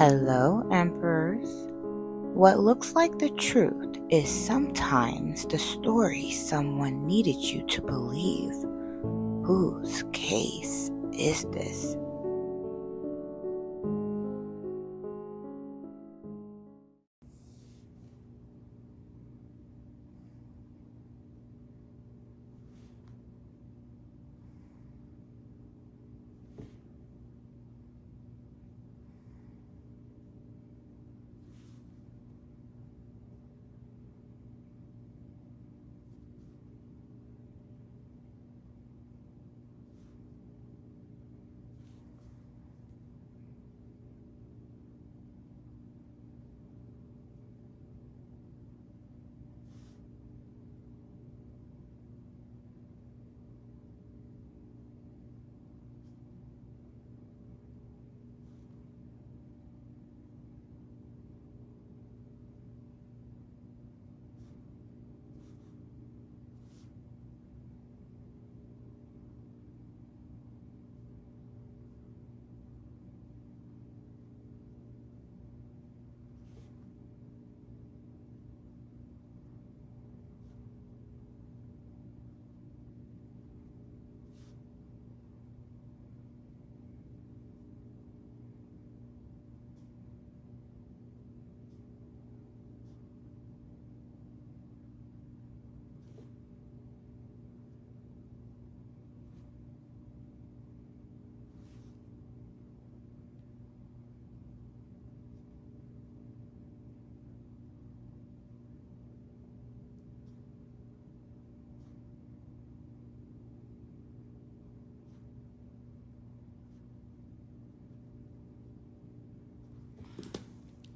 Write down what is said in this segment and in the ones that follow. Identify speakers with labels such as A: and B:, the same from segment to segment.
A: Hello, Emperors. What looks like the truth is sometimes the story someone needed you to believe. Whose case is this?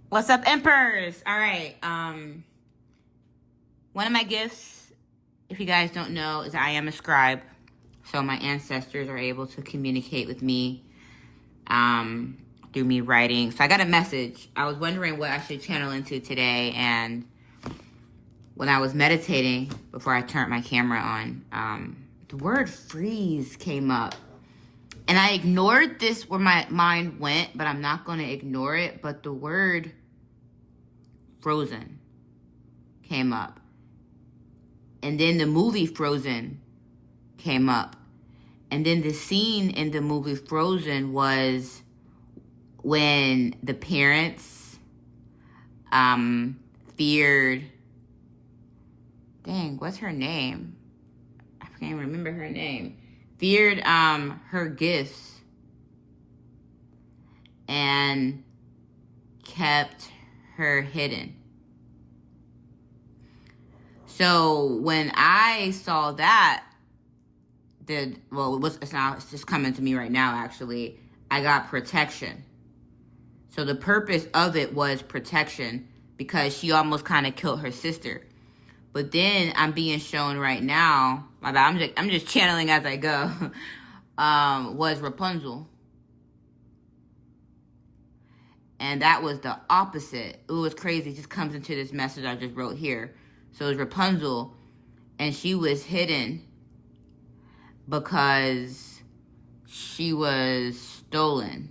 B: What's up, Emperors? All right. One of my gifts, if you guys don't know, is I am a scribe. So my ancestors are able to communicate with me through me writing. So I got a message. I was wondering what I should channel into today. And when I was meditating before I turned my camera on, the word freeze came up. And I ignored this where my mind went, but I'm not going to ignore it. But the word Frozen came up. And then the movie Frozen came up. And then the scene in the movie Frozen was when the parents feared... Dang, what's her name? I can't remember her name. Feared her gifts and kept her hidden. So when I saw that, it's just coming to me right now, actually. I got protection. So the purpose of it was protection because she almost kind of killed her sister. But then I'm being shown right now, my bad, I'm just channeling as I go, was Rapunzel. And that was the opposite. It was crazy. It just comes into this message I just wrote here. So it was Rapunzel, and she was hidden because she was stolen.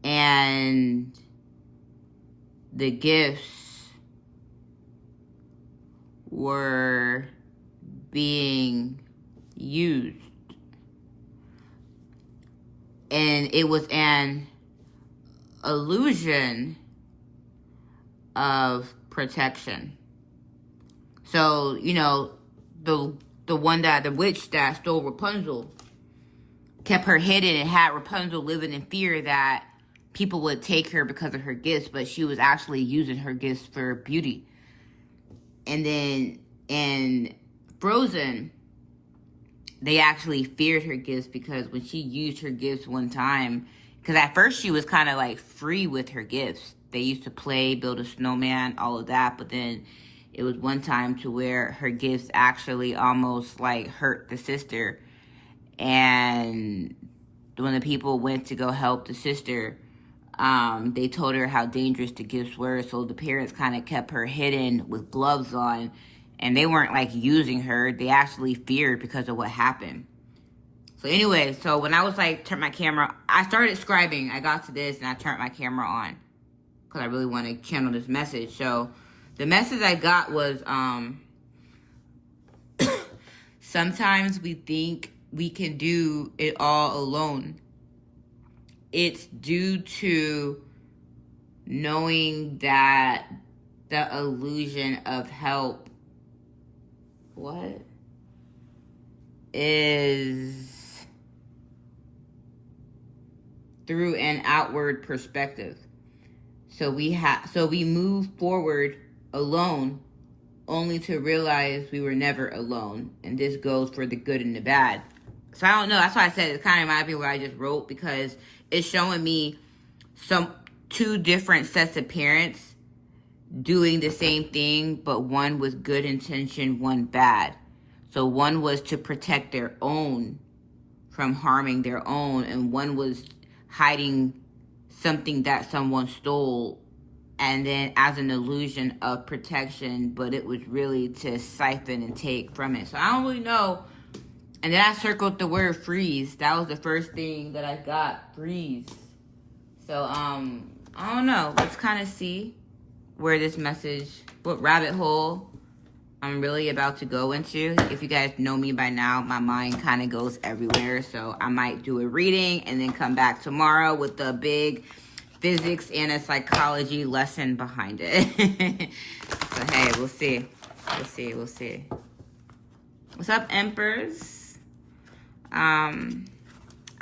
B: And the gifts were being used. And it was an illusion of protection. So, you know, the witch that stole Rapunzel kept her hidden and had Rapunzel living in fear that people would take her because of her gifts, but she was actually using her gifts for beauty. And then in Frozen, they actually feared her gifts because when she used her gifts one time, because at first she was kind of like free with her gifts. They used to play, build a snowman, all of that. But then it was one time to where her gifts actually almost like hurt the sister. And when the people went to go help the sister, they told her how dangerous the gifts were. So the parents kind of kept her hidden with gloves on. And they weren't like using her. They actually feared because of what happened. So So anyway, so when I was like, turn my camera, I started scribing. I got to this and I turned my camera on because I really want to channel this message. So the message I got was, sometimes we think we can do it all alone. It's due to knowing that the illusion of help, is through an outward perspective. So we move forward alone only to realize we were never alone. And this goes for the good and the bad. So I don't know. That's why I said it kind of reminds me of what I just wrote, because it's showing me two different sets of parents doing the same thing, but one with good intention, one bad. So one was to protect their own from harming their own, and one was hiding something that someone stole, and then as an illusion of protection, but it was really to siphon and take from it. So I don't really know. And then I circled the word freeze. That was the first thing that I got, freeze. So I don't know. Let's kind of see where this message, what rabbit hole I'm really about to go into. If you guys know me by now, my mind kind of goes everywhere. So I might do a reading and then come back tomorrow with a big physics and a psychology lesson behind it. So hey, we'll see. We'll see. What's up, Emperors? I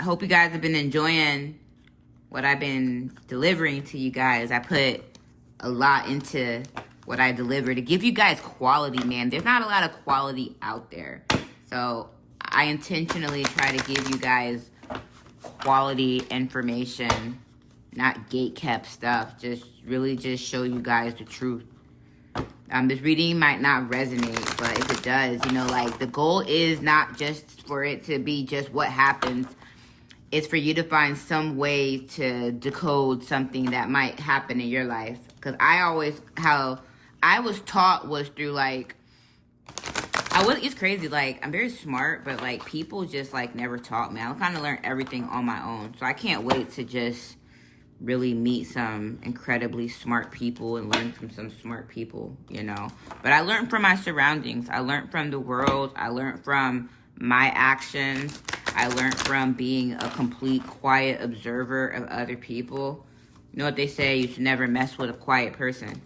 B: hope you guys have been enjoying what I've been delivering to you guys. I put a lot into what I deliver to give you guys quality, man. There's not a lot of quality out there. So I intentionally try to give you guys quality information, not gate-kept stuff. Just really just show you guys the truth. This reading might not resonate, but if it does, you know, like the goal is not just for it to be just what happens. It's for you to find some way to decode something that might happen in your life. Because how I was taught was through like, it's crazy, like I'm very smart, but like people just like never taught me. I kind of learned everything on my own. So I can't wait to just really meet some incredibly smart people and learn from some smart people, you know. But I learned from my surroundings. I learned from the world. I learned from my actions. I learned from being a complete quiet observer of other people. You know what they say, you should never mess with a quiet person.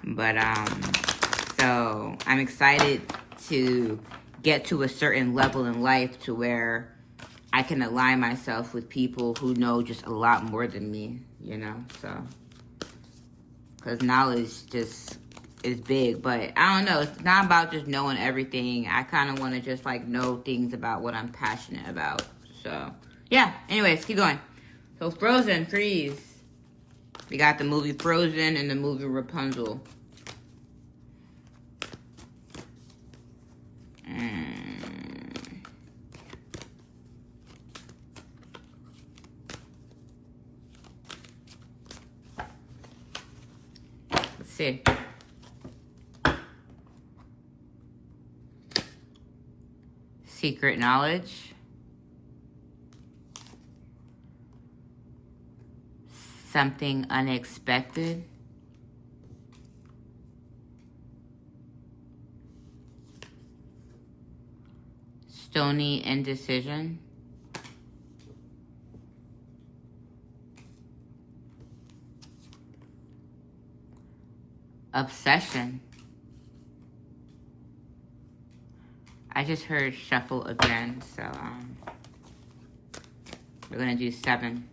B: But so I'm excited to get to a certain level in life to where I can align myself with people who know just a lot more than me, you know. So because knowledge just is big, but I don't know, it's not about just knowing everything. I kind of want to just like know things about what I'm passionate about. So yeah, anyways, keep going. So Frozen, freeze. We got the movie Frozen and the movie Rapunzel. Let's see. Secret knowledge. Something unexpected. Stony indecision. Obsession. I just heard shuffle again, so we're gonna do 7.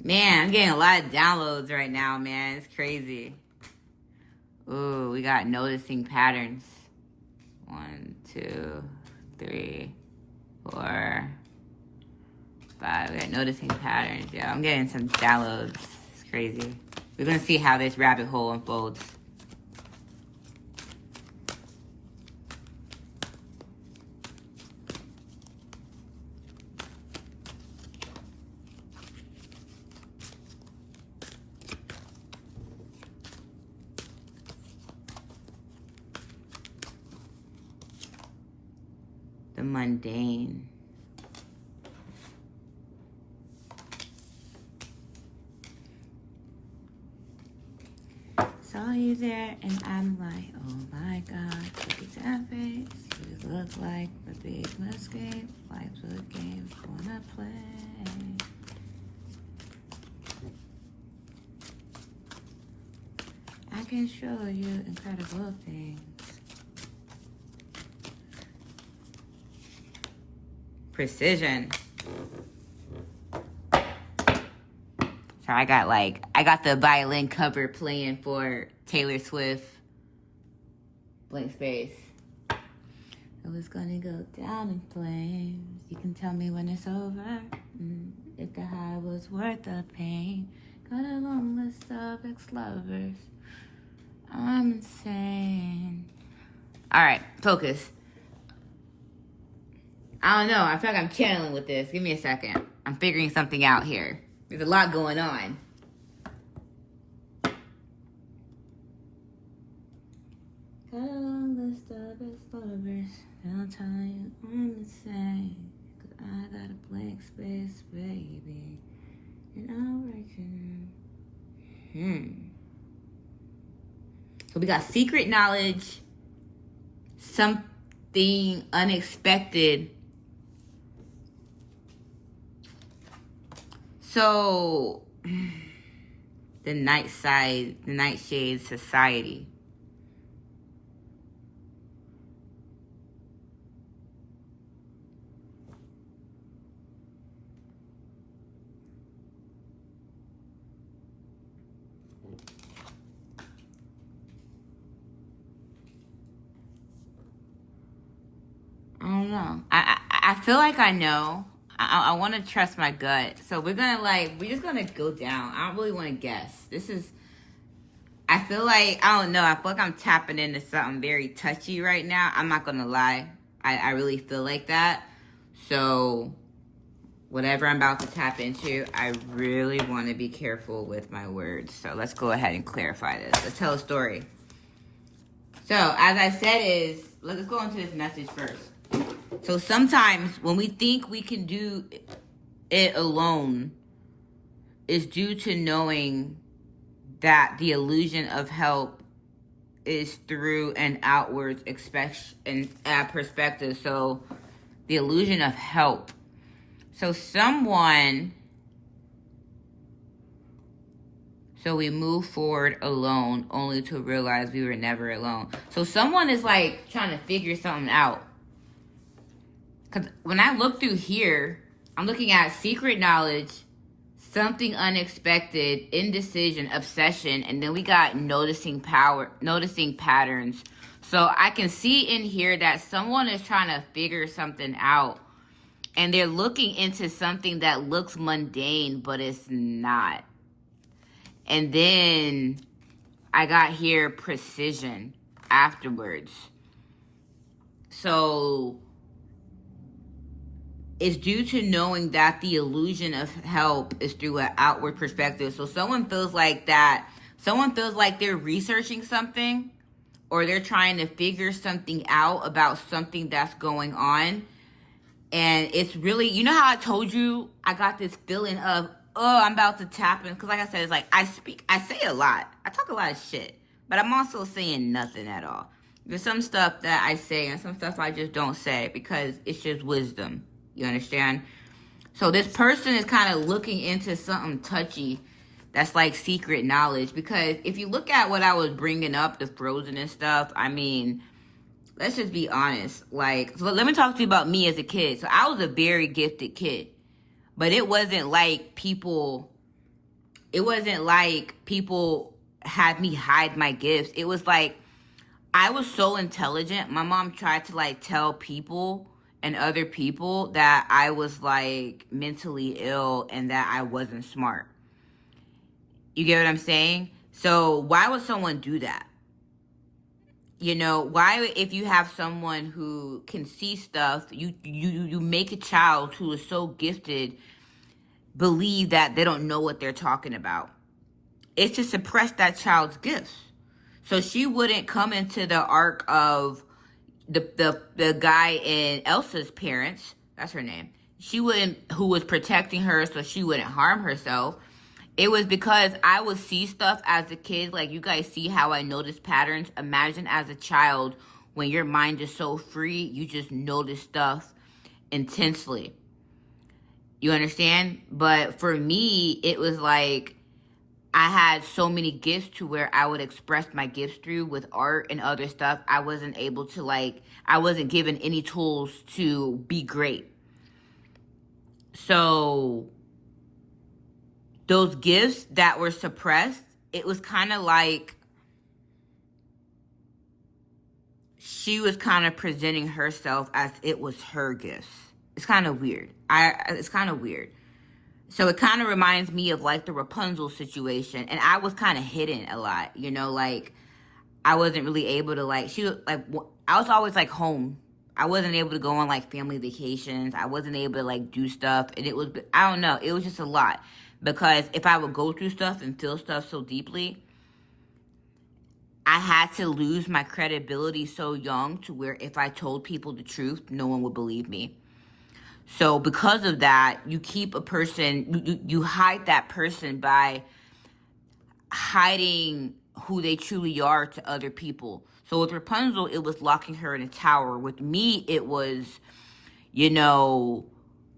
B: Man, I'm getting a lot of downloads right now, man. It's crazy. Ooh, we got noticing patterns. 1, 2, 3, 4, 5. We got noticing patterns. Yeah, I'm getting some downloads. It's crazy. We're going to see how this rabbit hole unfolds. The mundane. Saw you there and I'm like, oh my God, look at that face. You look like the big escape. Life's a game wanna play. I can show you incredible things. Precision. So I got the violin cover playing for Taylor Swift. Blank space. It was gonna go down in flames. You can tell me when it's over. If the high was worth the pain. Got a long list of ex-lovers. I'm insane. Alright, focus. I don't know. I feel like I'm channeling with this. Give me a second. I'm figuring something out here. There's a lot going on. Got a long list of ex-lovers. I'll tell you I'm insane. 'Cause I got a blank space, baby. And I'll write you. So we got secret knowledge, something unexpected. So, the Nightshade Society. I don't know. I feel like I know. I want to trust my gut. So we're just going to go down. I don't really want to guess. I feel like I'm tapping into something very touchy right now. I'm not going to lie. I really feel like that. So whatever I'm about to tap into, I really want to be careful with my words. So let's go ahead and clarify this. Let's tell a story. So as I said let's go into this message first. So sometimes when we think we can do it alone, it's due to knowing that the illusion of help is through an outward perspective. So the illusion of help. So we move forward alone only to realize we were never alone. So someone is like trying to figure something out. Because when I look through here, I'm looking at secret knowledge, something unexpected, indecision, obsession, and then we got noticing patterns. So I can see in here that someone is trying to figure something out, and they're looking into something that looks mundane, but it's not. And then I got here precision afterwards. So it's due to knowing that the illusion of help is through an outward perspective. So someone feels like they're researching something, or they're trying to figure something out about something that's going on. And it's really, you know how I told you I got this feeling of, I'm about to tap in. Because like I said, it's like I say a lot. I talk a lot of shit. But I'm also saying nothing at all. There's some stuff that I say and some stuff I just don't say because it's just wisdom. You understand? So this person is kind of looking into something touchy that's like secret knowledge. Because if you look at what I was bringing up, the frozen and stuff, I mean, let's just be honest. Like, so let me talk to you about me as a kid. So I was a very gifted kid. But it wasn't like people had me hide my gifts. It was like I was so intelligent. My mom tried to like tell people and other people that I was like mentally ill and that I wasn't smart. You get what I'm saying? So why would someone do that? You know, why, if you have someone who can see stuff, you make a child who is so gifted believe that they don't know what they're talking about? It's to suppress that child's gifts. So she wouldn't come into the arc of the guy and Elsa's parents. That's her name. She wouldn't, who was protecting her so she wouldn't harm herself. It was because I would see stuff as a kid. Like, you guys see how I notice patterns. Imagine as a child, when your mind is so free, you just notice stuff intensely. You understand? But for me, it was like I had so many gifts to where I would express my gifts through with art and other stuff. I wasn't able to, like, I wasn't given any tools to be great. So those gifts that were suppressed, it was kind of like she was kind of presenting herself as it was her gifts. It's kind of weird. It's kind of weird. So it kind of reminds me of like the Rapunzel situation. And I was kind of hidden a lot, you know, like I wasn't really able to like, I was always like home. I wasn't able to go on like family vacations. I wasn't able to like do stuff. And it was, I don't know, it was just a lot. Because if I would go through stuff and feel stuff so deeply, I had to lose my credibility so young to where if I told people the truth, no one would believe me. So because of that, you keep a person, you hide that person by hiding who they truly are to other people. So with Rapunzel, it was locking her in a tower. With me, it was, you know,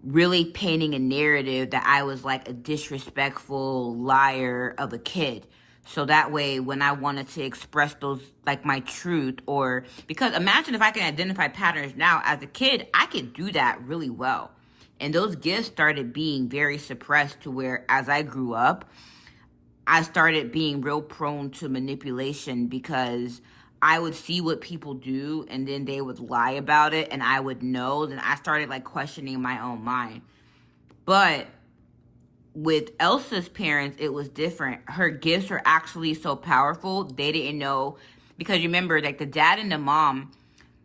B: really painting a narrative that I was like a disrespectful liar of a kid. So that way, when I wanted to express those, like my truth, or because imagine if I can identify patterns now as a kid, I could do that really well. And those gifts started being very suppressed to where as I grew up, I started being real prone to manipulation because I would see what people do and then they would lie about it and I would know. Then I started like questioning my own mind. But with Elsa's parents, it was different. Her gifts were actually so powerful. They didn't know, because remember, like the dad and the mom,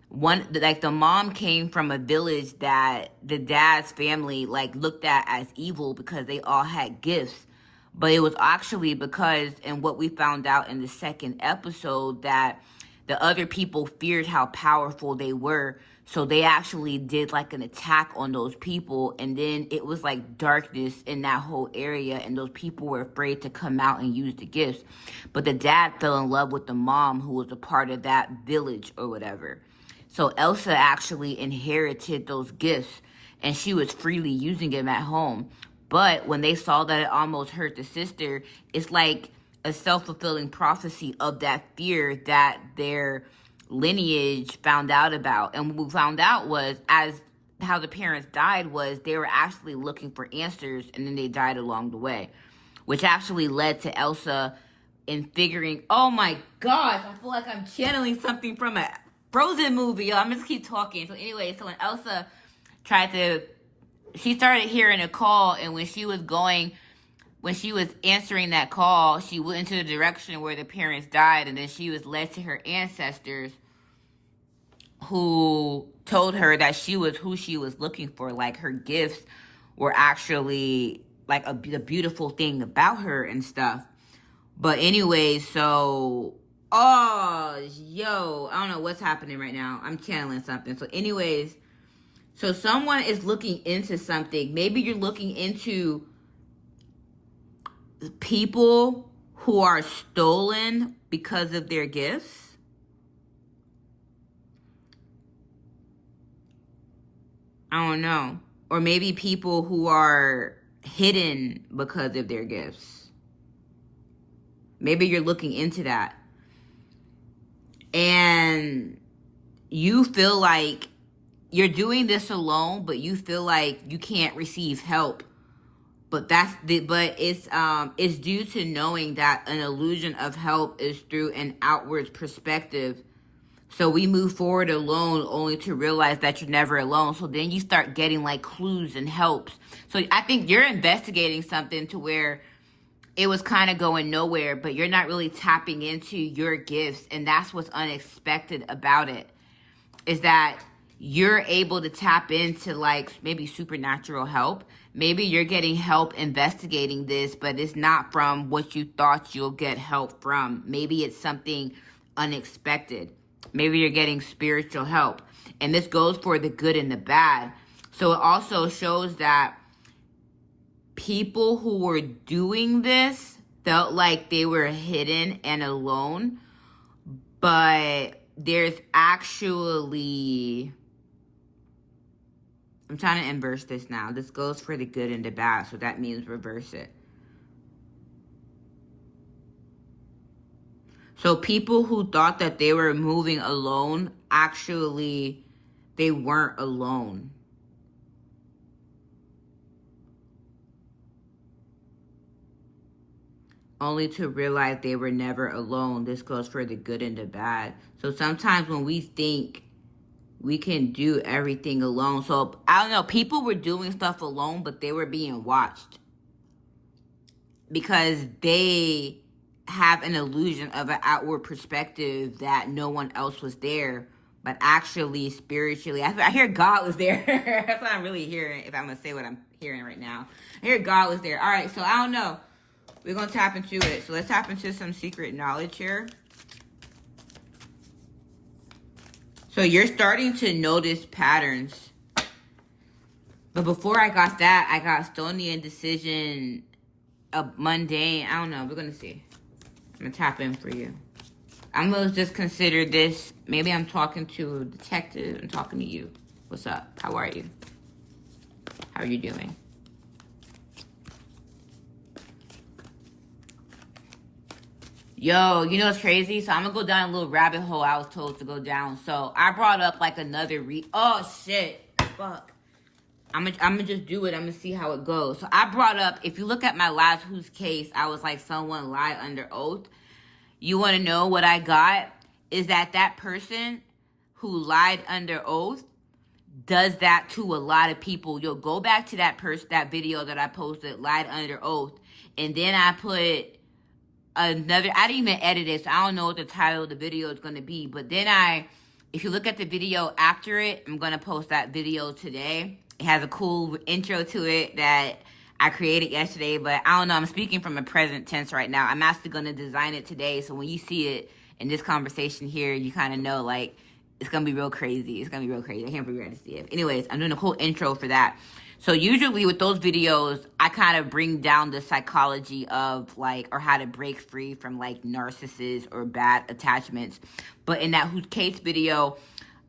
B: the mom came from a village that the dad's family like looked at as evil because they all had gifts. But it was actually because, and what we found out in the second episode, that the other people feared how powerful they were. So they actually did like an attack on those people. And then it was like darkness in that whole area. And those people were afraid to come out and use the gifts. But the dad fell in love with the mom who was a part of that village or whatever. So Elsa actually inherited those gifts. And she was freely using them at home. But when they saw that it almost hurt the sister, it's like a self-fulfilling prophecy of that fear that their lineage found out about. And what we found out was, as how the parents died, was they were actually looking for answers and then they died along the way, which actually led to Elsa in figuring, oh my gosh, I feel like I'm channeling something from a Frozen movie. Yo, I'm just keep talking. So anyway, so when Elsa she started hearing a call, and when she was answering that call, she went into the direction where the parents died, and then she was led to her ancestors who told her that she was who she was looking for. Like, her gifts were actually like the beautiful thing about her and stuff. But anyway, so, I don't know what's happening right now. I'm channeling something. So anyways, so someone is looking into something. Maybe you're looking into people who are stolen because of their gifts. I don't know. Or maybe people who are hidden because of their gifts. Maybe you're looking into that. And you feel like you're doing this alone, but you feel like you can't receive help. But it's due to knowing that an illusion of help is through an outward perspective. So we move forward alone only to realize that you're never alone. So then you start getting like clues and helps. So I think you're investigating something to where it was kind of going nowhere, but you're not really tapping into your gifts. And that's what's unexpected about it, is that you're able to tap into like maybe supernatural help. Maybe you're getting help investigating this, but it's not from what you thought you'll get help from. Maybe it's something unexpected. Maybe you're getting spiritual help. And this goes for the good and the bad. So it also shows that people who were doing this felt like they were hidden and alone, but there's actually, I'm trying to inverse this now. This goes for the good and the bad, so that means reverse it. So people who thought that they were moving alone, actually, they weren't alone. Only to realize they were never alone. This goes for the good and the bad. So sometimes when we think we can do everything alone. So I don't know, people were doing stuff alone, but they were being watched. Because they have an illusion of an outward perspective that no one else was there. But actually, spiritually, I hear God was there. That's what I'm really hearing, if I'm going to say what I'm hearing right now. I hear God was there. All right, so I don't know. We're going to tap into it. So let's tap into some secret knowledge here. So you're starting to notice patterns. But before I got that, I got stony indecision, a mundane. I don't know. We're going to see. I'm going to tap in for you. I'm going to just consider this. Maybe I'm talking to a detective. I'm talking to you. What's up? How are you? How are you doing? Yo, you know what's crazy? So I'm gonna go down a little rabbit hole I was told to go down. So I brought up like another oh shit. Fuck. I'm gonna just do it. I'm gonna see how it goes. So I brought up, if you look at my last whose case, I was like, someone lied under oath. You wanna know what I got? Is that person who lied under oath does that to a lot of people. You'll go back to that video that I posted, lied under oath, and then I put another, I didn't even edit it, so I don't know what the title of the video is going to be, but then if you look at the video after it, I'm going to post that video today. It has a cool intro to it that I created yesterday, but I don't know, I'm speaking from a present tense right now. I'm actually going to design it today, so when you see it in this conversation here, you kind of know, like, it's going to be real crazy. It's going to be real crazy. I can't be ready to see it. Anyways, I'm doing a cool intro for that. So usually with those videos, I kind of bring down the psychology of like, or how to break free from like narcissists or bad attachments. But in that whose case video,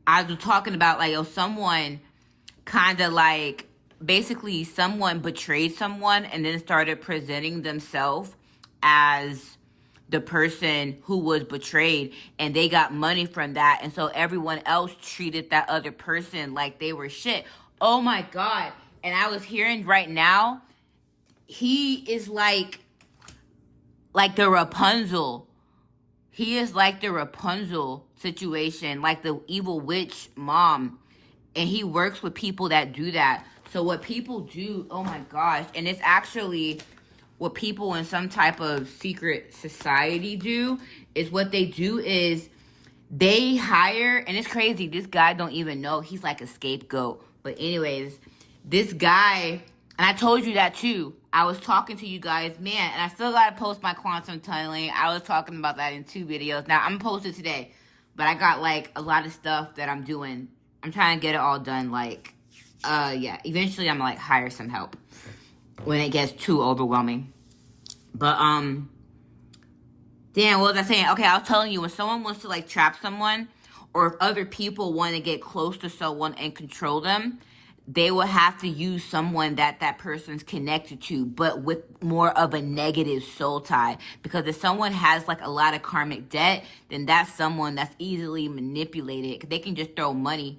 B: I was talking about like, someone kind of like, basically someone betrayed someone and then started presenting themselves as the person who was betrayed, and they got money from that. And so everyone else treated that other person like they were shit. Oh my God. And I was hearing right now, he is like the Rapunzel. He is like the Rapunzel situation, like the evil witch mom. And he works with people that do that. So what people do, oh my gosh, and it's actually what people in some type of secret society do, is what they do is they hire, and it's crazy, this guy don't even know, he's like a scapegoat. But anyways, this guy, and I told you that too. I was talking to you guys, man, and I still got to post my quantum tunneling. I was talking about that in 2 videos. Now, I'm going to post it today, but I got like a lot of stuff that I'm doing. I'm trying to get it all done, like, yeah. Eventually, I'm going to like hire some help when it gets too overwhelming. But, damn, what was I saying? Okay, I was telling you, when someone wants to like trap someone, or if other people want to get close to someone and control them, they will have to use someone that person's connected to, but with more of a negative soul tie. Because if someone has like a lot of karmic debt, then that's someone that's easily manipulated. Cause they can just throw money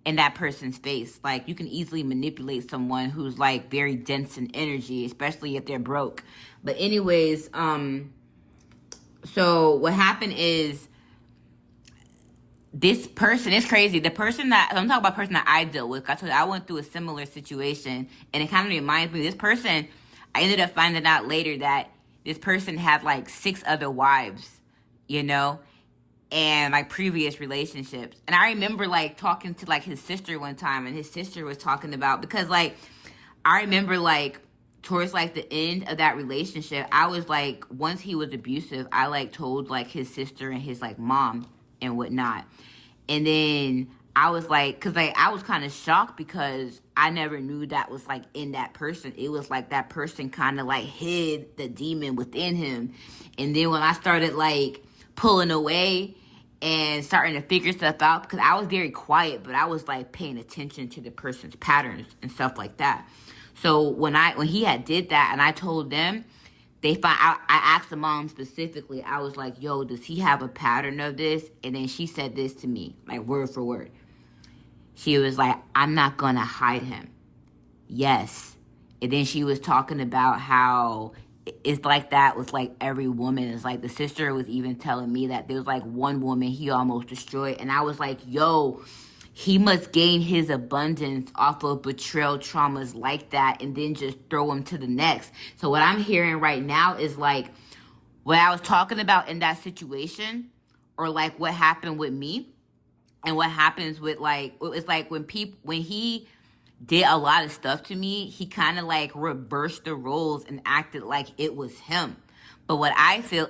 B: in that person's face. Like, you can easily manipulate someone who's like very dense in energy, especially if they're broke. But anyways, so what happened is, this person, it's crazy. The person that, I'm talking about the person that I dealt with. I told you I went through a similar situation, and it kind of reminds me of this person. I ended up finding out later that this person had like 6 other wives, you know, and like previous relationships. And I remember like talking to like his sister one time, and his sister was talking about, because like I remember like towards like the end of that relationship, I was like, once he was abusive, I like told like his sister and his like mom and whatnot. And then I was like, because like I was kind of shocked because I never knew that was like in that person. It was like that person kind of like hid the demon within him. And then when I started like pulling away and starting to figure stuff out, because I was very quiet, but I was like paying attention to the person's patterns and stuff like that. So when he had did that and I told them, I asked the mom specifically, I was like, yo, does he have a pattern of this? And then she said this to me, like word for word. She was like, I'm not going to hide him. Yes. And then she was talking about how it's like that with like every woman. It's like the sister was even telling me that there was like one woman he almost destroyed. And I was like, yo, he must gain his abundance off of betrayal traumas like that and then just throw him to the next. So what I'm hearing right now is like what I was talking about in that situation, or like what happened with me and what happens with like, it's like when he did a lot of stuff to me, he kind of like reversed the roles and acted like it was him. But what I feel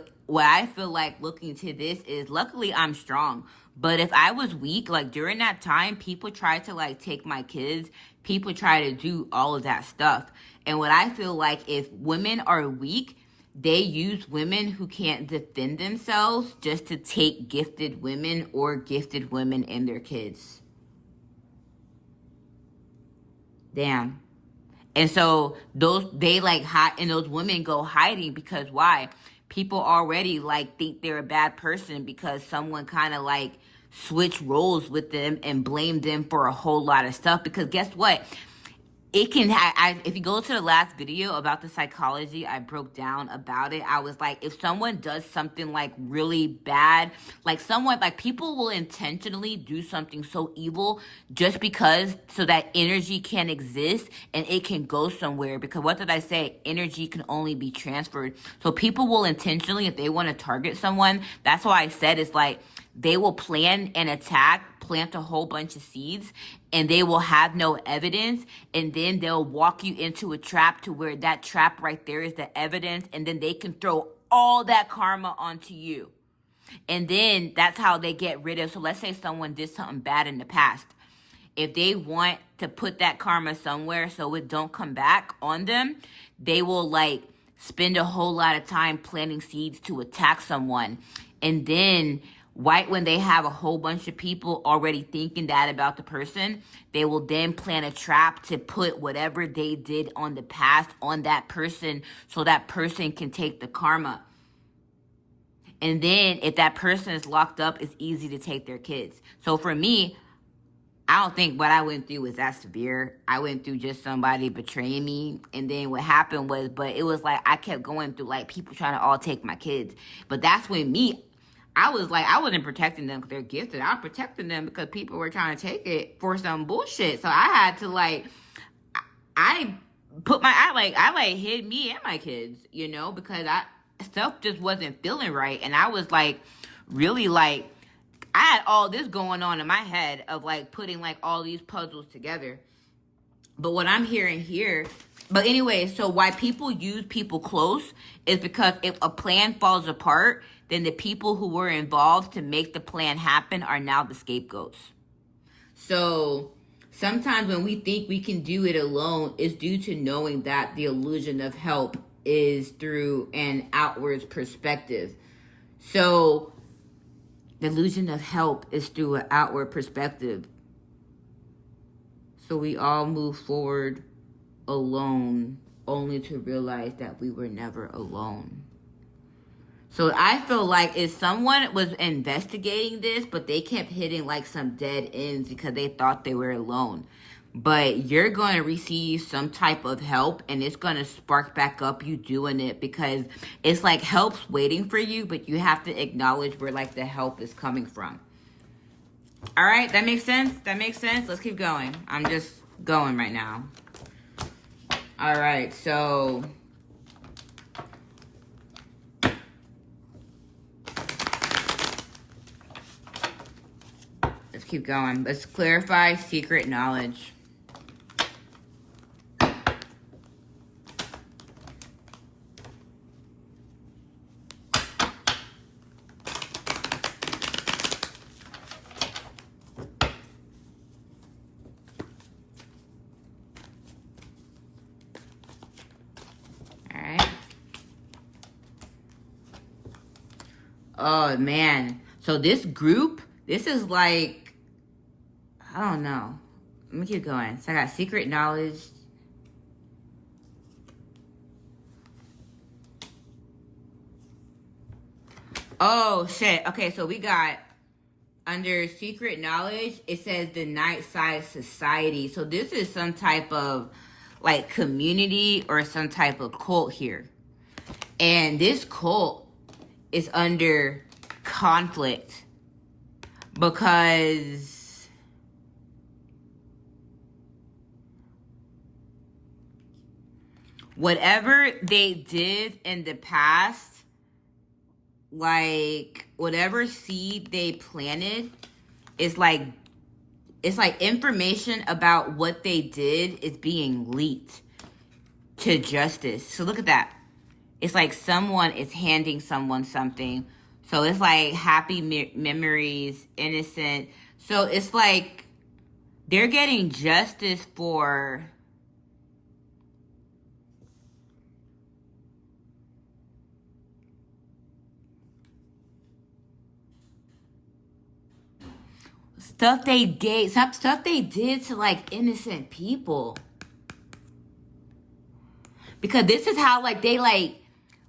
B: like looking to this is, luckily I'm strong. But if I was weak, like during that time, people tried to like take my kids. People try to do all of that stuff. And what I feel like, if women are weak, they use women who can't defend themselves just to take gifted women or gifted women and their kids. Damn. And so those women go hiding because why? People already like think they're a bad person because someone kind of like switch roles with them and blame them for a whole lot of stuff. Because guess what? It can, if you go to the last video about the psychology, I broke down about it. I was like, if someone does something like really bad, like people will intentionally do something so evil just because, so that energy can exist and it can go somewhere. Because what did I say? Energy can only be transferred. So people will intentionally, if they want to target someone, that's why I said it's like, they will plan an attack, plant a whole bunch of seeds, and they will have no evidence, and then they'll walk you into a trap to where that trap right there is the evidence, and then they can throw all that karma onto you. And then that's how they get rid of, so let's say someone did something bad in the past. If they want to put that karma somewhere so it don't come back on them, they will like spend a whole lot of time planting seeds to attack someone. And then right when they have a whole bunch of people already thinking that about the person, they will then plan a trap to put whatever they did on the past on that person so that person can take the karma. And then if that person is locked up, it's easy to take their kids. So for me, I don't think what I went through was that severe. I went through just somebody betraying me. And then what happened was, but it was like I kept going through like people trying to all take my kids. But that's when I was like, I wasn't protecting them because they're gifted. I was protecting them because people were trying to take it for some bullshit. So I had to like, I hid me and my kids, you know, because stuff just wasn't feeling right. And I was like, really like, I had all this going on in my head of like putting like all these puzzles together. But what I'm hearing here, but anyway, so why people use people close is because if a plan falls apart, then the people who were involved to make the plan happen are now the scapegoats. So sometimes when we think we can do it alone, it's due to knowing that the illusion of help is through an outwards perspective. So the illusion of help is through an outward perspective. So we all move forward alone, only to realize that we were never alone. So I feel like if someone was investigating this, but they kept hitting like some dead ends because they thought they were alone. But you're going to receive some type of help, and it's going to spark back up you doing it, because it's like help's waiting for you, but you have to acknowledge where like the help is coming from. All right, that makes sense? That makes sense? Let's keep going. I'm just going right now. All right, so Let's keep going. Let's clarify secret knowledge. Oh, man. So this group, this is like, I don't know. Let me keep going. So I got secret knowledge. Oh, shit. Okay, so we got under secret knowledge, it says the Night Side Society. So this is some type of like community or some type of cult here. And this cult is under conflict because whatever they did in the past, like whatever seed they planted, is like, it's like information about what they did is being leaked to justice. So look at that. It's like someone is handing someone something. So it's like happy memories, innocent. So it's like they're getting justice for stuff they did to like innocent people. Because this is how like they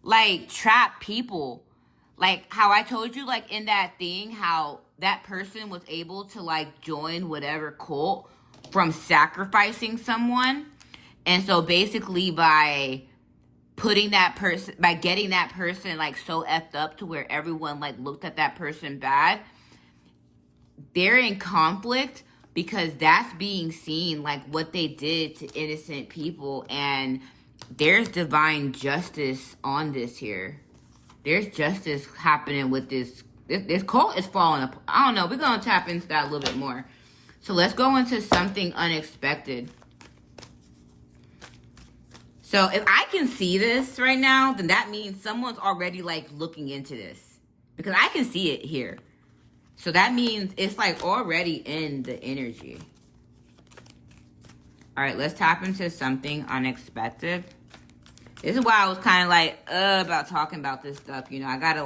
B: like trap people. Like how I told you, like in that thing, how that person was able to like join whatever cult from sacrificing someone. And so basically by putting that person, by getting that person like so effed up to where everyone like looked at that person bad, they're in conflict because that's being seen like what they did to innocent people. And there's divine justice on this here. There's justice happening with this cult is falling apart. I don't know. We're going to tap into that a little bit more. So let's go into something unexpected. So if I can see this right now, then that means someone's already like looking into this. Because I can see it here. So that means it's like already in the energy. All right, let's tap into something unexpected. This is why I was kind of like, about talking about this stuff. You know, I gotta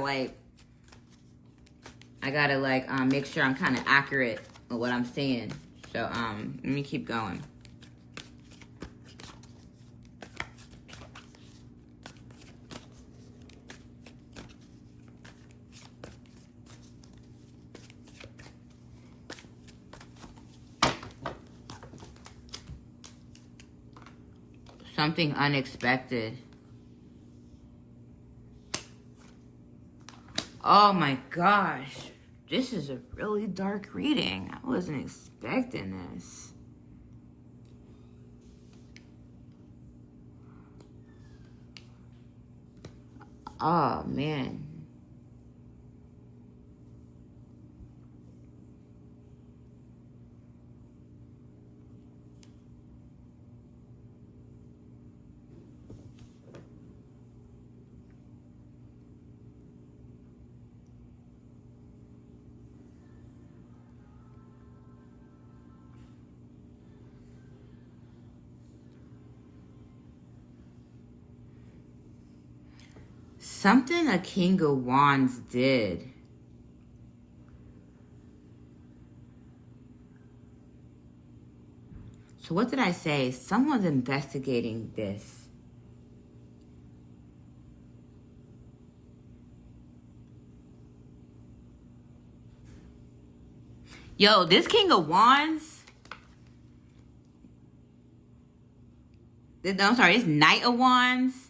B: make sure I'm kind of accurate with what I'm saying. So, let me keep going. Something unexpected. Oh my gosh. This is a really dark reading. I wasn't expecting this. Oh man. Something a King of Wands did. So what did I say? Someone's investigating this. Yo, this King of Wands. I'm sorry, this Knight of Wands.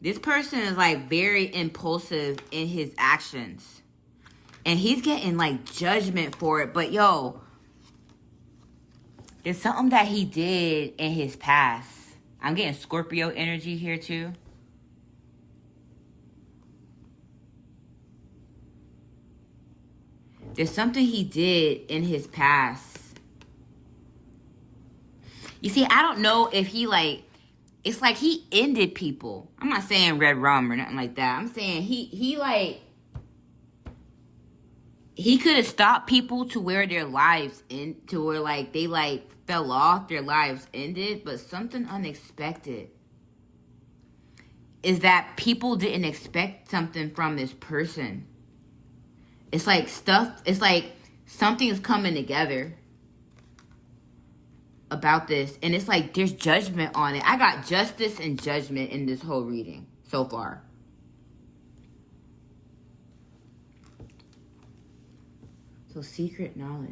B: This person is like very impulsive in his actions. And he's getting like judgment for it. But yo, it's something that he did in his past. I'm getting Scorpio energy here too. There's something he did in his past. You see, I don't know if he like, it's like he ended people. I'm not saying red rum or nothing like that. I'm saying he could have stopped people to where their lives to where like they like fell off, their lives ended, but something unexpected is that people didn't expect something from this person. It's like something is coming together about this, and it's like there's judgment on it. I got justice and judgment in this whole reading so far. So secret knowledge.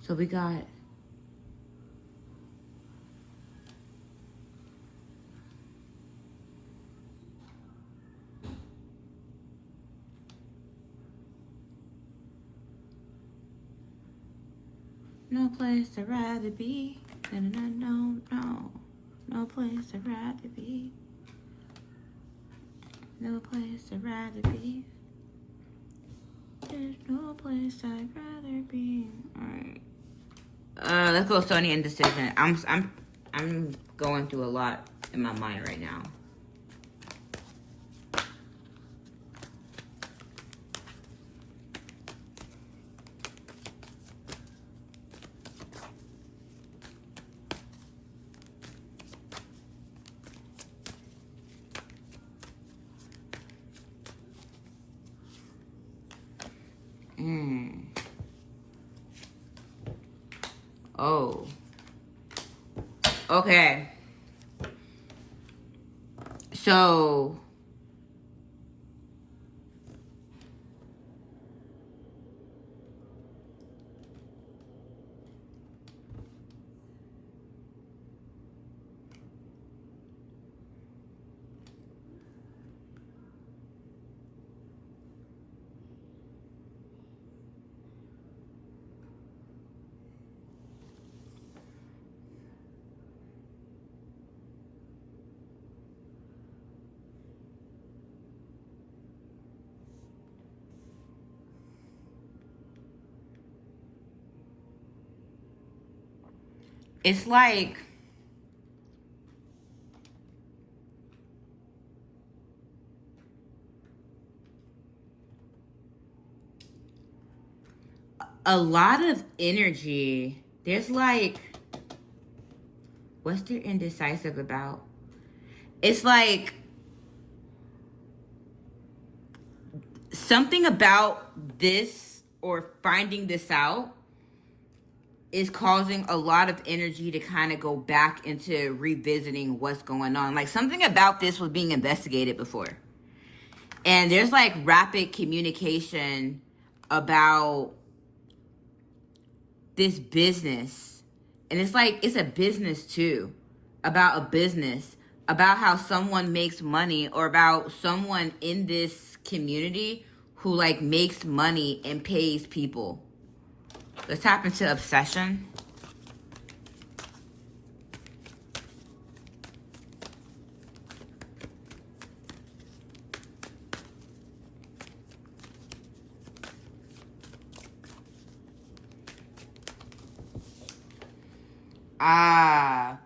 B: So we got no place to rather be. No place to rather be. No place to rather be. There's no place I'd rather be. Alright. Let's go Sony Indecision. I'm going through a lot in my mind right now. Oh. Okay. So it's like a lot of energy. There's like, what's there indecisive about? It's like something about this or finding this out is causing a lot of energy to kind of go back into revisiting what's going on. Like something about this was being investigated before. And there's like rapid communication about this business. And it's like, it's a business too. About a business. About how someone makes money, or about someone in this community who like makes money and pays people. Let's tap into obsession. Ah,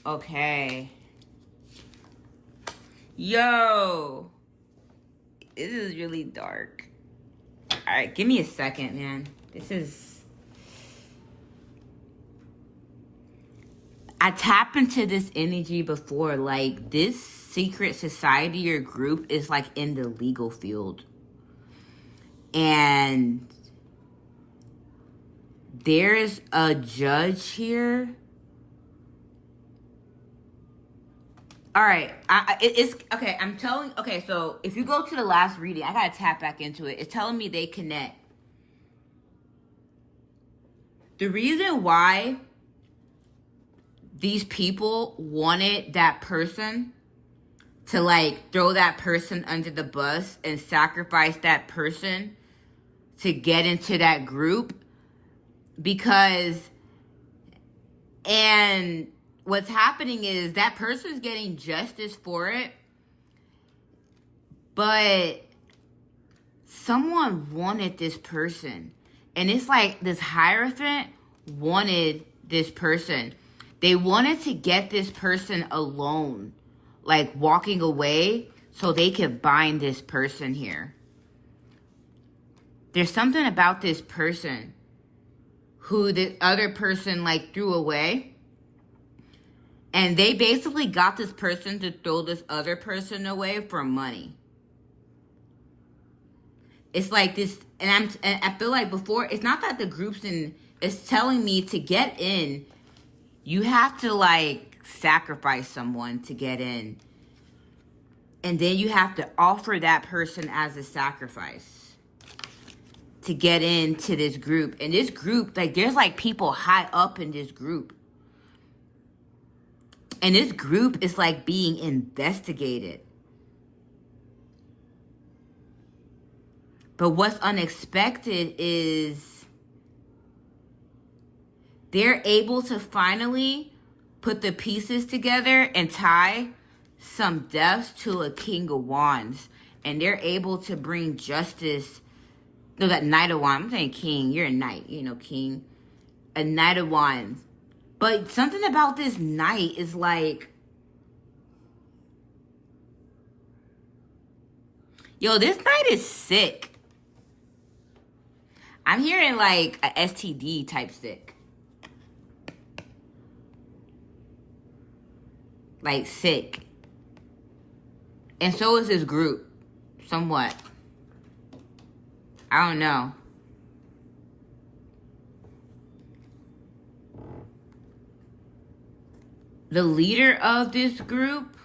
B: okay. Yo, this is really dark. All right, give me a second, man. This is... I tap into this energy before, like this secret society or group is like in the legal field. And there's a judge here. All right, it's okay. I'm telling. Okay, so if you go to the last reading, I gotta tap back into it. It's telling me they connect. The reason why these people wanted that person to like throw that person under the bus and sacrifice that person to get into that group, because, and what's happening is that person's getting justice for it, But someone wanted this person. And it's like this Hierophant wanted this person. They wanted to get this person alone, like walking away, so they could bind this person here. There's something about this person who the other person like threw away. And they basically got this person to throw this other person away for money. It's like this, and I feel like before, it's not that the group's in, it's telling me to get in, you have to like sacrifice someone to get in. And then you have to offer that person as a sacrifice to get into this group. And this group, like there's like people high up in this group. And this group is like being investigated. But what's unexpected is they're able to finally put the pieces together and tie some deaths to a King of Wands. And they're able to bring justice. No, that Knight of Wands. I'm saying King. You're a Knight. You know, King. A Knight of Wands. But something about this Knight is like, yo, this Knight is sick. I'm hearing like a STD type sick. Like sick. And so is this group. Somewhat. I don't know. The leader of this group,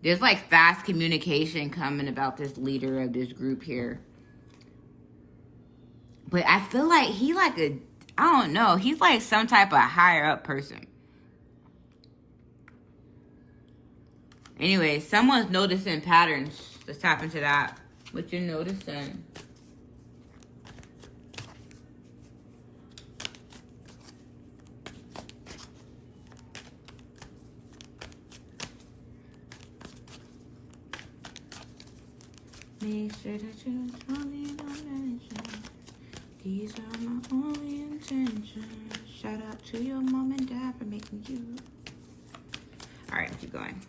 B: there's like fast communication coming about this leader of this group here. But I feel like he like a, I don't know, he's like some type of higher up person. Anyway, someone's noticing patterns. Let's tap into that. What you're noticing. Make sure that you only mention. These are my only intentions. Shout out to your mom and dad for making you. Alright, keep going.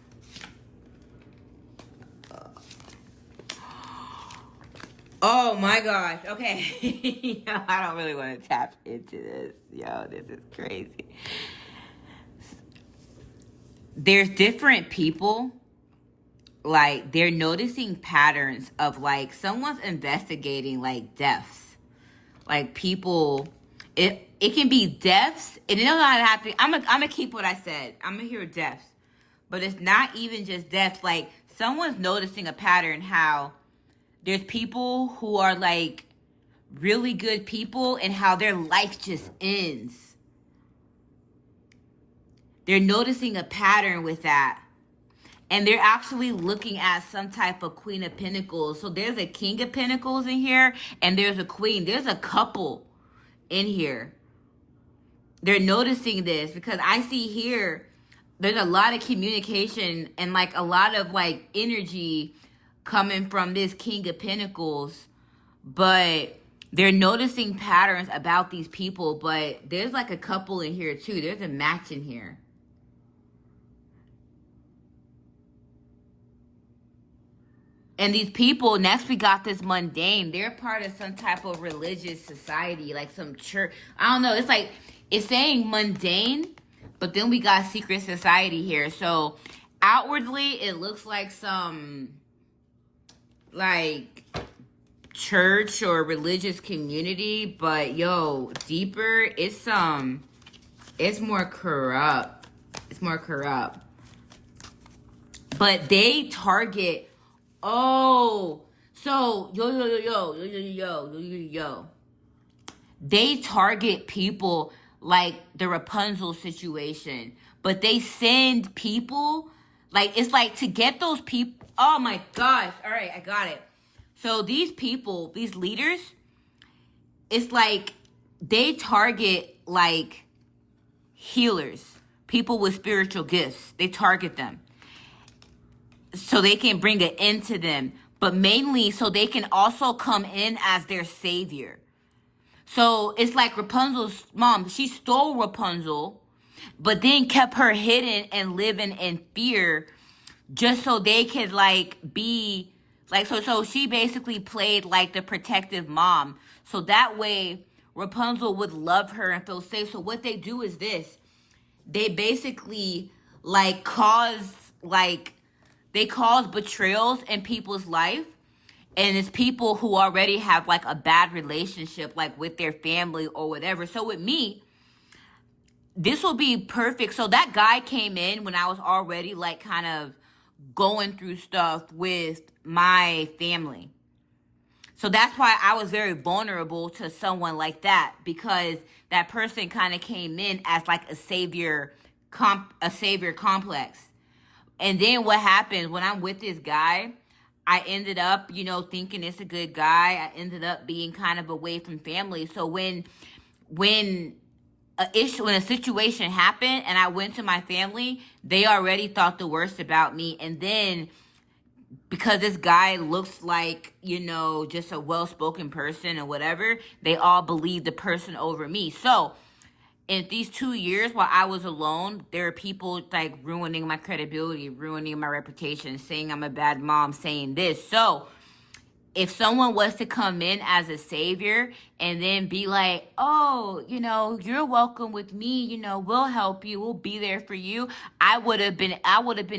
B: Oh my gosh. Okay. Yo, I don't really want to tap into this. Yo, this is crazy. There's different people. Like, they're noticing patterns of, like, someone's investigating, like, deaths. Like, people, it can be deaths. And it doesn't have to, I'm gonna keep what I said. I'm gonna hear deaths. But it's not even just deaths. Like, someone's noticing a pattern how there's people who are, like, really good people and how their life just ends. They're noticing a pattern with that. And they're actually looking at some type of Queen of Pentacles. So there's a King of Pentacles in here. And there's a Queen. There's a couple in here. They're noticing this. Because I see here, there's a lot of communication. And like a lot of like energy coming from this King of Pentacles. But they're noticing patterns about these people. But there's like a couple in here too. There's a match in here. And these people, next we got this mundane. They're part of some type of religious society, like some church. I don't know. It's like, it's saying mundane, but then we got secret society here. So outwardly, it looks like some, like, church or religious community. But yo, deeper, it's more corrupt. It's more corrupt. But they target. Oh, so yo. They target people like the Rapunzel situation, but they send people, like, it's like to get those people. Oh my gosh. All right, I got it. So these people, these leaders, it's like they target like healers, people with spiritual gifts. They target them. So they can bring an end to them. but mainly so they can also come in as their savior. So it's like Rapunzel's mom. She stole Rapunzel, but then kept her hidden and living in fear just so they could like be like so she basically played like the protective mom. So that way Rapunzel would love her and feel safe. So what they do is this. They basically like they cause betrayals in people's life, and it's people who already have like a bad relationship like with their family or whatever. So with me, this will be perfect. So that guy came in when I was already like kind of going through stuff with my family. So that's why I was very vulnerable to someone like that, because that person kind of came in as like a savior complex. And then what happens when I'm with this guy, I ended up, thinking it's a good guy. I ended up being kind of away from family. So when a situation happened and I went to my family, they already thought the worst about me. And then because this guy looks like, just a well-spoken person or whatever, they all believe the person over me. So in these 2 years while I was alone, there are people like ruining my credibility, ruining my reputation, saying I'm a bad mom, saying this. So if someone was to come in as a savior and then be like, oh, you're welcome with me, we'll help you, we'll be there for you, I would have been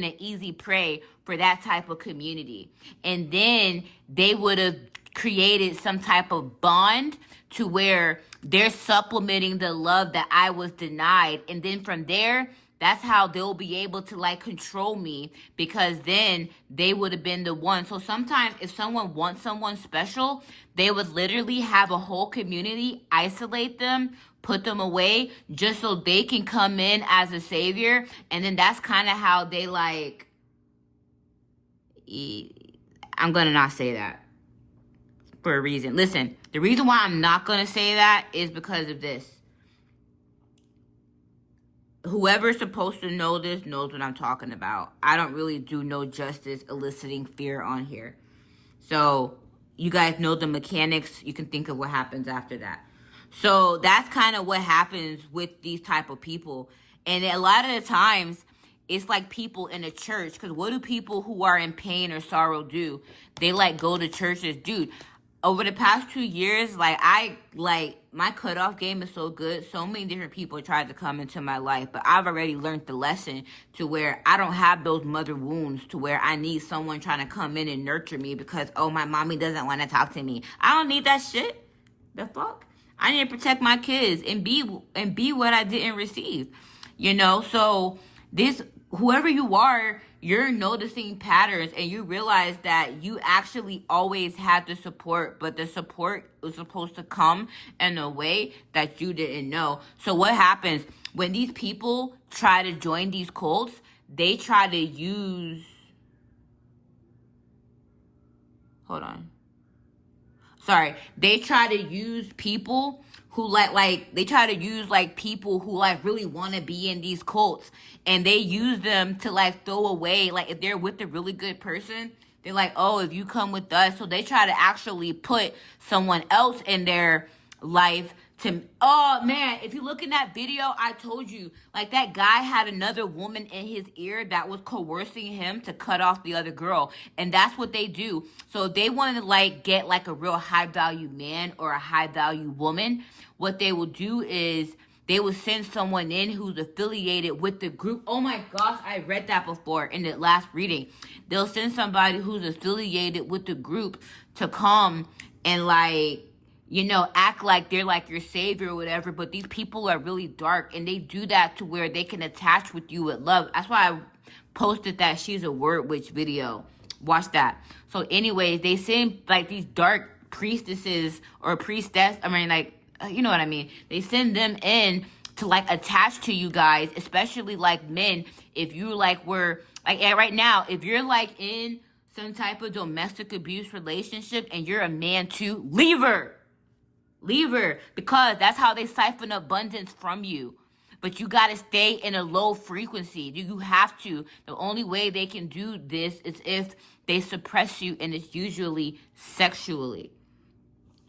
B: an easy prey for that type of community. And then they would have created some type of bond to where they're supplementing the love that I was denied. And then from there, that's how they'll be able to like control me, because then they would have been the one. So sometimes if someone wants someone special, they would literally have a whole community, isolate them, put them away just so they can come in as a savior. And then that's kind of how they like, I'm going to not say that for a reason. Listen, the reason why I'm not going to say that is because of this. Whoever's supposed to know this knows what I'm talking about. I don't really do no justice eliciting fear on here. So you guys know the mechanics. You can think of what happens after that. So that's kind of what happens with these type of people. And a lot of the times, it's like people in a church. Because what do people who are in pain or sorrow do? They like go to churches. Dude, over the past 2 years, my cutoff game is so good. So many different people tried to come into my life, but I've already learned the lesson to where I don't have those mother wounds to where I need someone trying to come in and nurture me because, oh, my mommy doesn't want to talk to me. I don't need that shit. The fuck? I need to protect my kids and be what I didn't receive. So whoever you are, you're noticing patterns and you realize that you actually always had the support, but the support was supposed to come in a way that you didn't know. So what happens when these people try to join these cults? They try to use... Hold on. Sorry. They try to use people who they try to use people who really want to be in these cults, and they use them to throw away, if they're with a really good person, they're like, oh, if you come with us. So they try to actually put someone else in their life oh man, if you look in that video, I told you, that guy had another woman in his ear that was coercing him to cut off the other girl. And that's what they do. So if they want to get a real high value man or a high value woman, what they will do is they will send someone in who's affiliated with the group. Oh my gosh, I read that before in the last reading. They'll send somebody who's affiliated with the group to come and act like they're your savior or whatever. But these people are really dark, and they do that to where they can attach with you with love. That's why I posted that She's a Word Witch video. Watch that. So anyways, they send these dark priestesses or priestess. You know what I mean? They send them in to attach to you guys, especially men. If you were right now, if you're in some type of domestic abuse relationship and you're a man too, leave her, because that's how they siphon abundance from you. but you got to stay in a low frequency. You have to. The only way they can do this is if they suppress you, and it's usually sexually.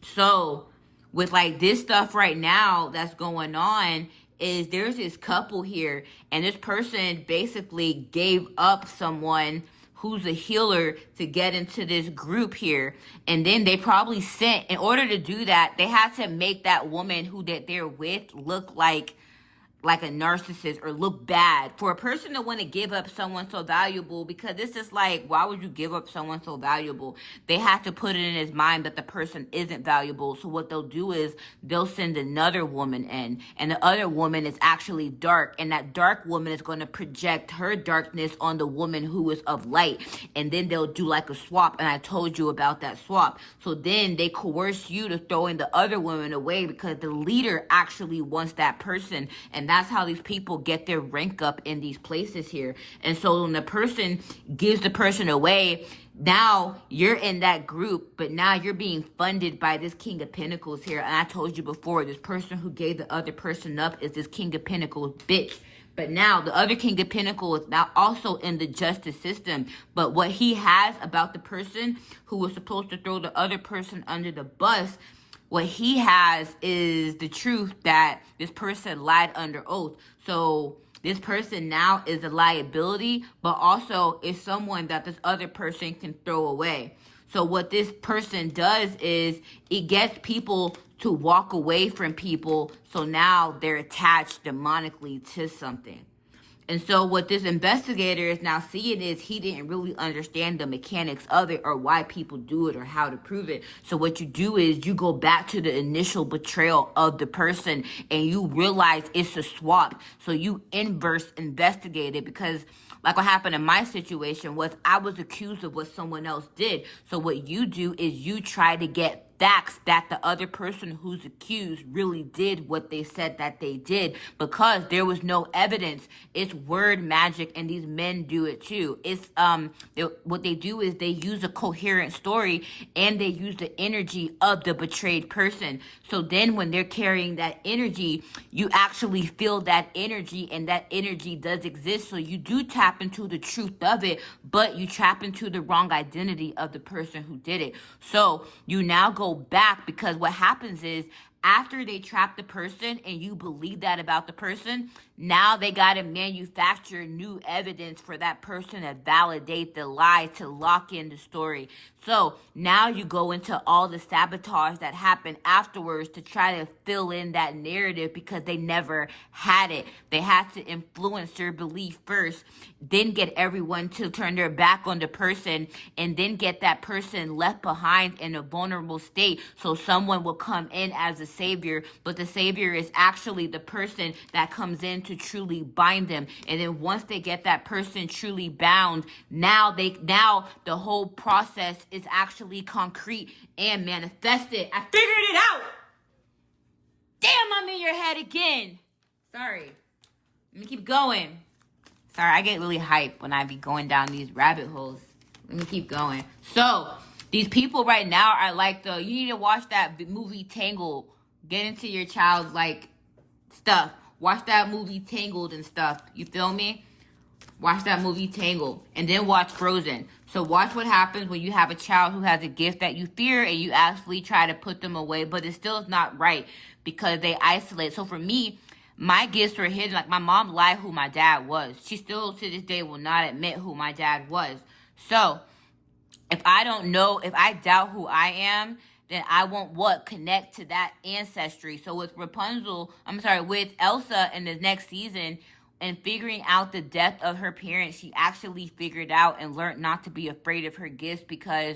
B: So with like this stuff right now that's going on, is there's this couple here, and this person basically gave up someone who's a healer to get into this group here. And then they probably sent, in order to do that, they had to make that woman who that they're with look like a narcissist or look bad. For a person to want to give up someone so valuable, because it's just like, why would you give up someone so valuable? They have to put it in his mind that the person isn't valuable. So what they'll do is they'll send another woman in, and the other woman is actually dark, and that dark woman is going to project her darkness on the woman who is of light. And then they'll do like a swap, and I told you about that swap. So then they coerce you to throw in the other woman away, because the leader actually wants that person. And that's how these people get their rank up in these places here. And so when the person gives the person away, now you're in that group, but now you're being funded by this King of Pentacles here. And I told you before, this person who gave the other person up is this King of Pentacles bitch. But now the other King of Pentacles is now also in the justice system. But what he has about the person who was supposed to throw the other person under the bus, what he has is the truth that this person lied under oath. So this person now is a liability, but also is someone that this other person can throw away. So what this person does is it gets people to walk away from people. So now they're attached demonically to something. And so what this investigator is now seeing is he didn't really understand the mechanics of it, or why people do it, or how to prove it. So what you do is you go back to the initial betrayal of the person, and you realize it's a swap. So you inverse investigate it, because like what happened in my situation was I was accused of what someone else did. So what you do is you try to get facts that the other person who's accused really did what they said that they did, because there was no evidence. It's word magic, and these men do it too. It's what they do is they use a coherent story, and they use the energy of the betrayed person. So then when they're carrying that energy, you actually feel that energy, and that energy does exist. So you do tap into the truth of it, but you tap into the wrong identity of the person who did it. So you now go back, because what happens is after they trap the person and you believe that about the person, now they got to manufacture new evidence for that person to validate the lie, to lock in the story. So now you go into all the sabotage that happened afterwards to try to fill in that narrative, because they never had it. They had to influence your belief first, then get everyone to turn their back on the person, and then get that person left behind in a vulnerable state. So someone will come in as a savior, but the savior is actually the person that comes in to truly bind them. And then once they get that person truly bound, now the whole process is actually concrete and manifested. I figured it out. Damn, I'm in your head again. Sorry. Let me keep going. Sorry, I get really hyped when I be going down these rabbit holes. Let me keep going. So these people right now are like you need to watch that movie Tangled. Get into your child's like stuff. Watch that movie Tangled and stuff. You feel me? Watch that movie Tangled. And then watch Frozen. So watch what happens when you have a child who has a gift that you fear, and you actually try to put them away, but it still is not right, because they isolate. So for me, my gifts were hidden. Like my mom lied who my dad was. She still to this day will not admit who my dad was. So if I don't know, if I doubt who I am, then I won't connect to that ancestry. So with with Elsa in the next season, and figuring out the death of her parents, she actually figured out and learned not to be afraid of her gifts, because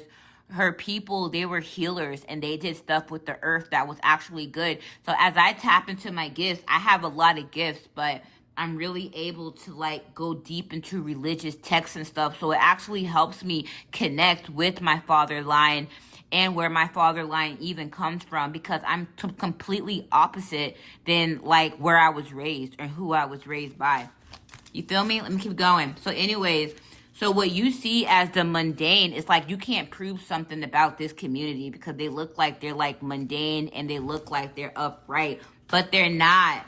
B: her people, they were healers, and they did stuff with the earth that was actually good. So as I tap into my gifts, I have a lot of gifts, but I'm really able to like go deep into religious texts and stuff. So it actually helps me connect with my father line and where my father line even comes from, because I'm completely opposite than like where I was raised or who I was raised by. You feel me? Let me keep going. So anyways, so what you see as the mundane is like you can't prove something about this community, because they look like they're like mundane and they look like they're upright, but they're not.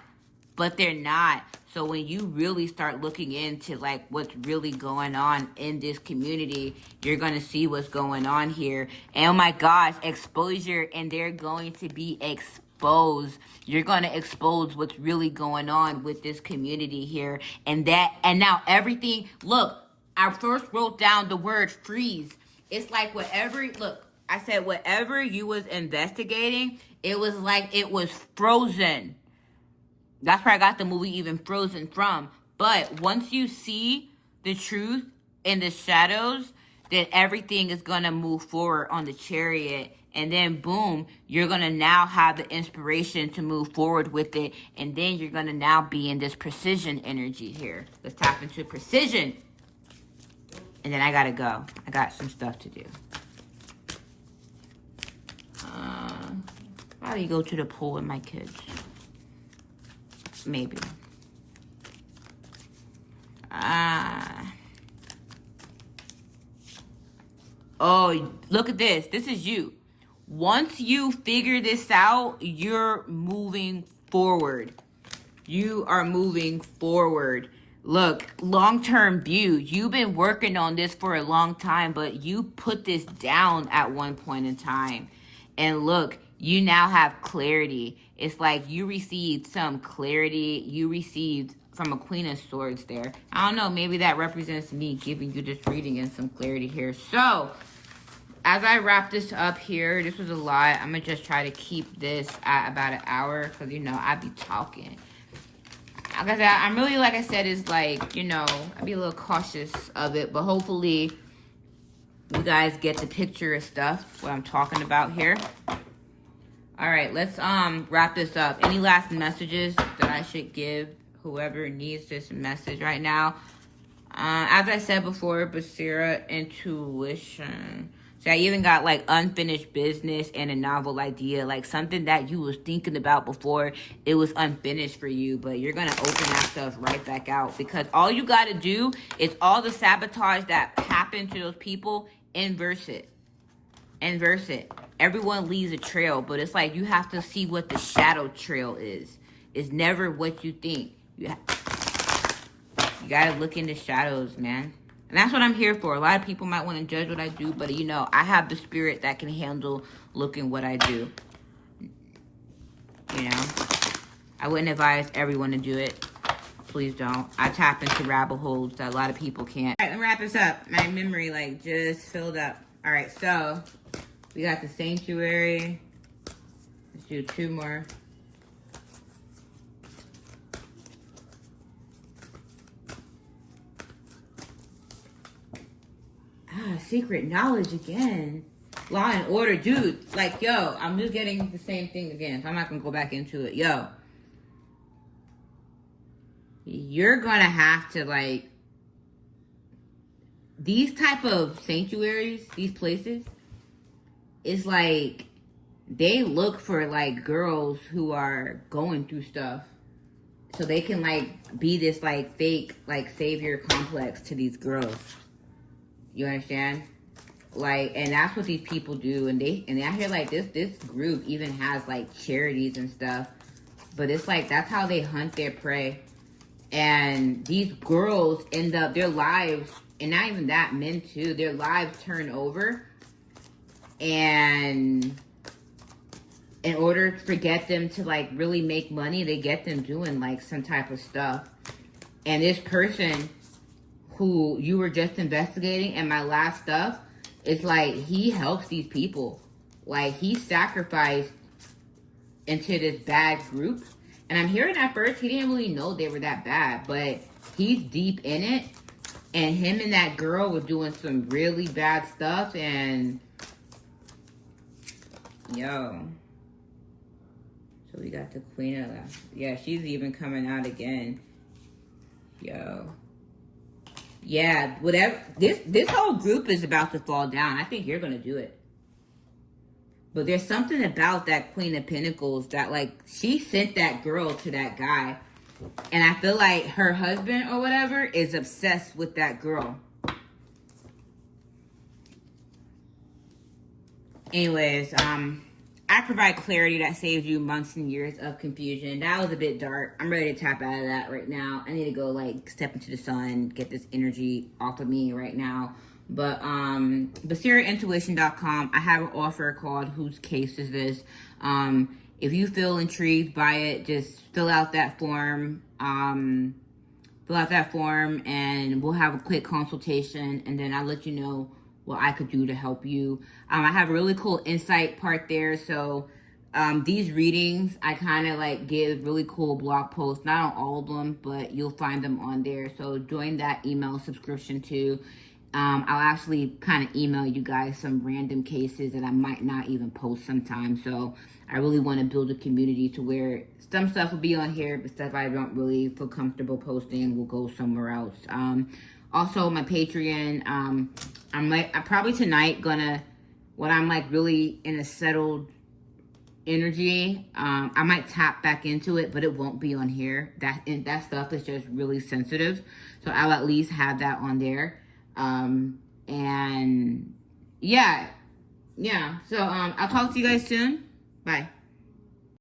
B: but they're not. So when you really start looking into like what's really going on in this community, you're going to see what's going on here. And oh my gosh, exposure, and they're going to be exposed. You're going to expose what's really going on with this community here. And now everything, look, I first wrote down the word freeze. It's like I said whatever you was investigating, it was like it was frozen. That's where I got the movie even Frozen from. But once you see the truth in the shadows, then everything is going to move forward on the chariot. And then boom, you're going to now have the inspiration to move forward with it. And then you're going to now be in this precision energy here. Let's tap into precision. And then I got to go. I got some stuff to do. Probably go to the pool with my kids. Maybe. Oh, look at this. This is you. Once you figure this out, you're moving forward. You are moving forward. Look, long-term view. You've been working on this for a long time, but you put this down at one point in time. And look, you now have clarity. It's like you received some clarity. You received from a Queen of Swords there. I don't know, maybe that represents me giving you this reading and some clarity here. So, as I wrap this up here, this was a lot. I'm going to just try to keep this at about an hour because, I be talking. Like I said, I'm really, like I said, is like, I be a little cautious of it. But hopefully, you guys get the picture of stuff, what I'm talking about here. All right, let's wrap this up. Any last messages that I should give whoever needs this message right now? As I said before, Basira Intuition. So I even got like unfinished business and a novel idea, like something that you was thinking about before it was unfinished for you, but you're going to open that stuff right back out because all you got to do is all the sabotage that happened to those people, inverse it. Inverse it. Everyone leaves a trail, but it's like you have to see what the shadow trail is. It's never what you think. You gotta look in the shadows, man. And that's what I'm here for. A lot of people might want to judge what I do, but I have the spirit that can handle looking what I do. I wouldn't advise everyone to do it. Please don't. I tap into rabbit holes that a lot of people can't. All right, let me wrap this up. My memory just filled up. All right, so we got the sanctuary. Let's do 2 more. Secret knowledge again. Law and order. Dude, like, yo, I'm just getting the same thing again. So I'm not going to go back into it. Yo. You're going to have to, these type of sanctuaries, these places, it's like they look for, girls who are going through stuff. So they can, be this, fake, savior complex to these girls. You understand? And that's what these people do. And I hear, this group even has, charities and stuff. But it's, that's how they hunt their prey. And these girls end up, their lives, and not even that, men too, their lives turn over. And in order to get them to, really make money, they get them doing, some type of stuff. And this person who you were just investigating and my last stuff, it's he helps these people. He sacrificed into this bad group. And I'm hearing at first he didn't really know they were that bad, but he's deep in it. And him and that girl were doing some really bad stuff. And yo, so we got the Quiana. Yeah, she's even coming out again. Yo. Yeah, whatever. This whole group is about to fall down. I think you're going to do it. But there's something about that Queen of Pentacles that, she sent that girl to that guy. And I feel like her husband or whatever is obsessed with that girl. Anyways, I provide clarity that saves you months and years of confusion. That was a bit dark. I'm ready to tap out of that right now. I need to go like step into the sun, get this energy off of me right now. But basiraintuition.com, I have an offer called Whose Case Is This? If you feel intrigued by it, just fill out that form. And we'll have a quick consultation, and then I'll let you know what I could do to help you. I have a really cool insight part there. So these readings, I kind of like give really cool blog posts, not on all of them, but you'll find them on there. So join that email subscription too. I'll actually kind of email you guys some random cases that I might not even post sometimes. So I really want to build a community to where some stuff will be on here, but stuff I don't really feel comfortable posting will go somewhere else. Also, my Patreon, I'm probably tonight when I'm like really in a settled energy, I might tap back into it, but it won't be on here. That stuff is just really sensitive, so I'll at least have that on there. And yeah. So I'll talk to you guys soon. Bye.